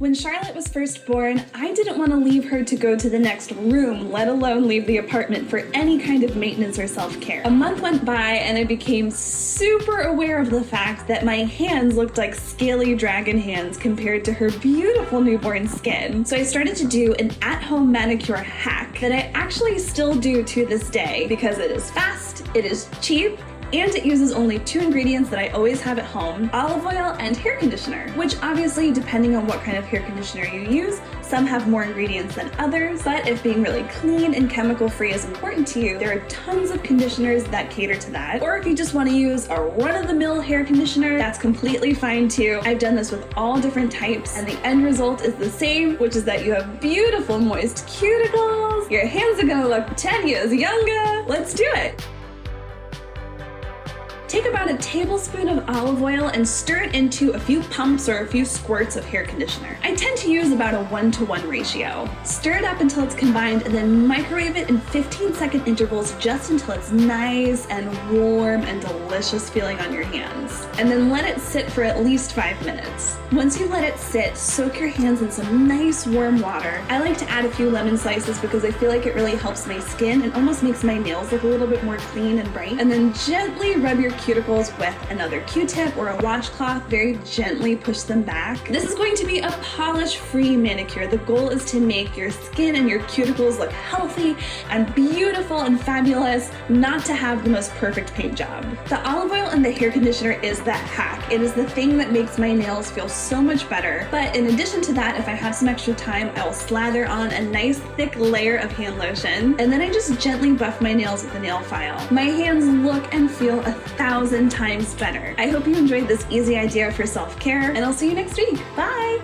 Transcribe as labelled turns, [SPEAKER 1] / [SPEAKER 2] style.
[SPEAKER 1] When Charlotte was first born, I didn't want to leave her to go to the next room, let alone leave the apartment for any kind of maintenance or self-care. A month went by and I became super aware of the fact that my hands looked like scaly dragon hands compared to her beautiful newborn skin. So I started to do an at-home manicure hack that I actually still do to this day because it is fast, it is cheap, and it uses only 2 ingredients that I always have at home: olive oil and hair conditioner, which obviously, depending on what kind of hair conditioner you use, some have more ingredients than others, but if being really clean and chemical-free is important to you, there are tons of conditioners that cater to that. Or if you just want to use a run-of-the-mill hair conditioner, that's completely fine too. I've done this with all different types, and the end result is the same, which is that you have beautiful, moist cuticles. Your hands are gonna look 10 years younger. Let's do it! Take about a tablespoon of olive oil and stir it into a few pumps or a few squirts of hair conditioner. I tend to use about a 1-to-1 ratio. Stir it up until it's combined and then microwave it in 15-second intervals just until it's nice and warm and delicious feeling on your hands. And then let it sit for at least 5 minutes. Once you let it sit, soak your hands in some nice warm water. I like to add a few lemon slices because I feel like it really helps my skin and almost makes my nails look a little bit more clean and bright. And then gently rub your cuticles with another Q-tip or a washcloth. Very gently push them back. This is going to be a polish-free manicure. The goal is to make your skin and your cuticles look healthy and beautiful and fabulous, not to have the most perfect paint job. The olive oil and the hair conditioner is the hack. It is the thing that makes my nails feel so much better. But in addition to that, if I have some extra time, I will slather on a nice thick layer of hand lotion, and then I just gently buff my nails with a nail file. My hands look and feel 1,000 times better. I hope you enjoyed this easy idea for self-care, and I'll see you next week. Bye!